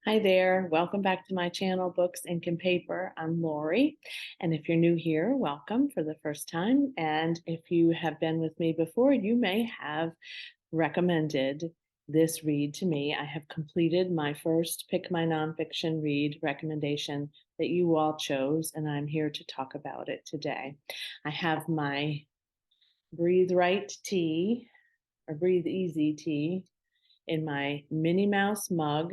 Hi there, welcome back to my channel, Books, Ink, and Paper. I'm Lori, and if you're new here, welcome for the first time. And if you have been with me before, you may have recommended this read to me. I have completed my first Pick My Nonfiction Read recommendation that you all chose, and I'm here to talk about it today. I have my Breathe Right tea, or Breathe Easy tea, in my Minnie Mouse mug.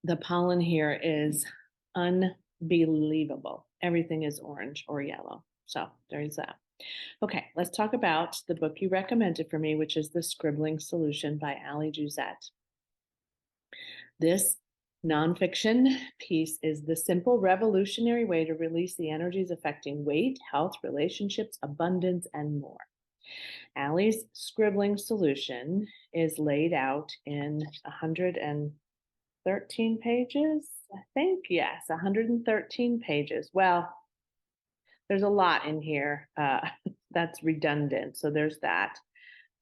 The pollen here is unbelievable. Everything is orange or yellow. So there's that. Okay, let's talk about the book you recommended for me, which is The Scribbling Solution by Ali Juzet. This nonfiction piece is the simple, revolutionary way to release the energies affecting weight, health, relationships, abundance, and more. Ali's Scribbling Solution is laid out in 113 pages, I think. Yes, 113 pages. Well, there's a lot in here. That's redundant, so there's that.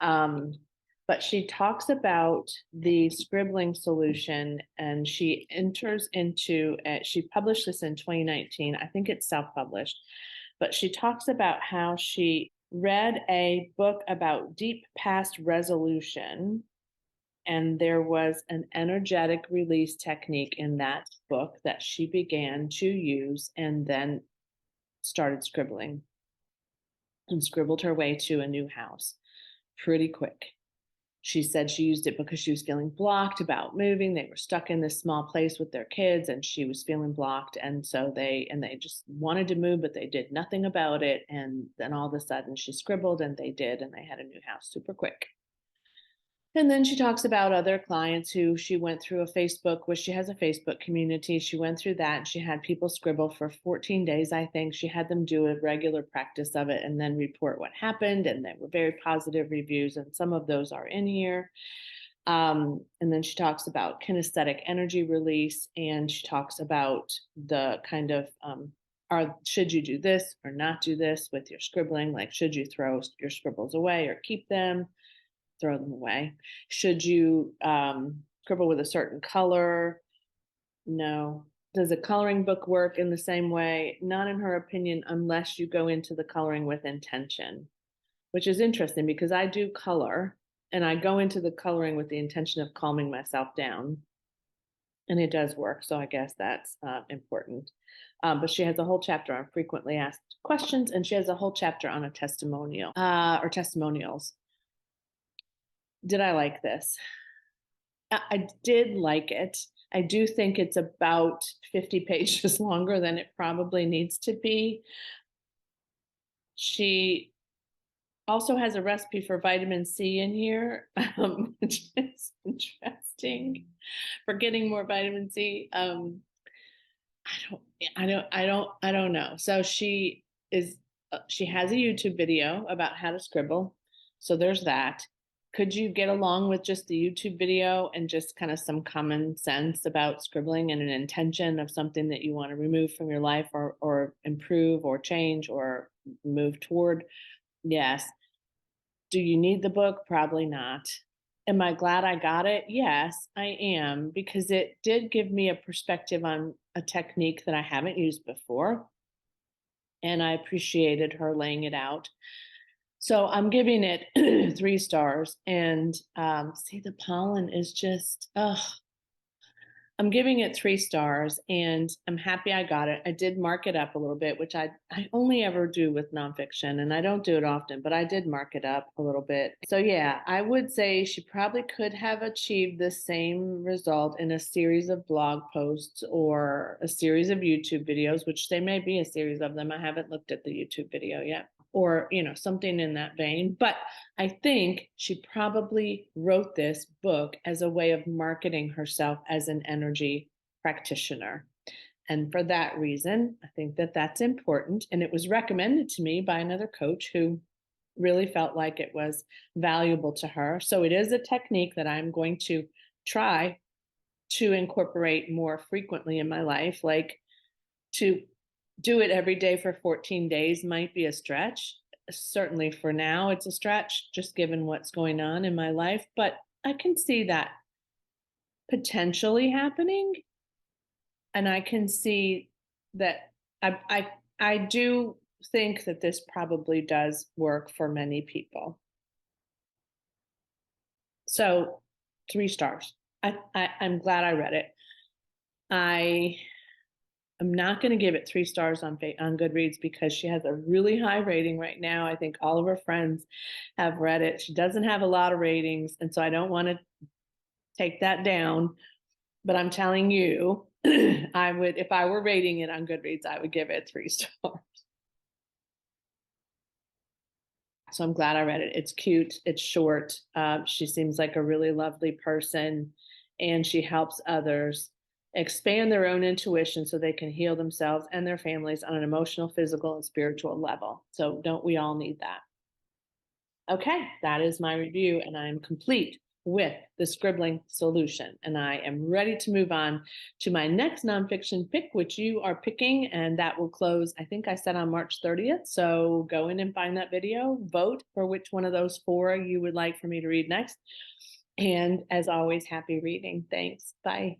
But she talks about the scribbling solution, and she enters into it. She published this in 2019. I think it's self-published, but she talks about how she read a book about deep past resolution, and there was an energetic release technique in that book that she began to use, and then started scribbling and scribbled her way to a new house pretty quick. She said she used it because she was feeling blocked about moving. They were stuck in this small place with their kids, and she was feeling blocked. And so they just wanted to move, but they did nothing about it. And then all of a sudden she scribbled, and they did, and they had a new house super quick. And then she talks about other clients who she went through a Facebook, which she has a Facebook community. She went through that, and she had people scribble for 14 days, I think. She had them do a regular practice of it and then report what happened. And there were very positive reviews, and some of those are in here. And then she talks about kinesthetic energy release, and she talks about the kind of should you do this or not do this with your scribbling? Like, should you throw your scribbles away or keep them? Throw them away. Should you scribble with a certain color? No. Does a coloring book work in the same way? Not in her opinion, unless you go into the coloring with intention, which is interesting because I do color, and I go into the coloring with the intention of calming myself down, and it does work. So I guess that's important. But she has a whole chapter on frequently asked questions, and she has a whole chapter on a testimonial or testimonials. Did I like this? I did like it. I do think it's about 50 pages longer than it probably needs to be. She also has a recipe for vitamin C in here, which is interesting for getting more vitamin C. I don't know. So she has a YouTube video about how to scribble. So there's that. Could you get along with just the YouTube video and just kind of some common sense about scribbling and an intention of something that you want to remove from your life or improve or change or move toward? Yes. Do you need the book? Probably not. Am I glad I got it? Yes, I am, because it did give me a perspective on a technique that I haven't used before. And I appreciated her laying it out. So I'm giving it 3 stars. And see, the pollen is just, I'm giving it 3 stars, and I'm happy I got it. I did mark it up a little bit, which I only ever do with nonfiction, and I don't do it often, but I did mark it up a little bit. So yeah, I would say she probably could have achieved the same result in a series of blog posts or a series of YouTube videos, which they may be a series of them. I haven't looked at the YouTube video yet, or something in that vein. But I think she probably wrote this book as a way of marketing herself as an energy practitioner. And for that reason, I think that that's important. And it was recommended to me by another coach who really felt like it was valuable to her. So it is a technique that I'm going to try to incorporate more frequently in my life. Like, to do it every day for 14 days might be a stretch. Certainly for now, it's a stretch, just given what's going on in my life. But I can see that potentially happening. And I can see that I do think that this probably does work for many people. So 3 stars. I'm glad I read it. I am not going to give it 3 stars on Goodreads because she has a really high rating right now. I think all of her friends have read it. She doesn't have a lot of ratings, and so I don't want to take that down. But I'm telling you, I would, if I were rating it on Goodreads, I would give it 3 stars. So I'm glad I read it. It's cute. It's short. She seems like a really lovely person, and she helps others expand their own intuition so they can heal themselves and their families on an emotional, physical, and spiritual level. So don't we all need that? Okay, that is my review, and I'm complete with the Scribbling solution. And I am ready to move on to my next nonfiction pick, which you are picking, and that will close, I think I said on March 30th. So go in and find that video, vote for which one of those 4 you would like for me to read next. And as always, happy reading. Thanks. Bye.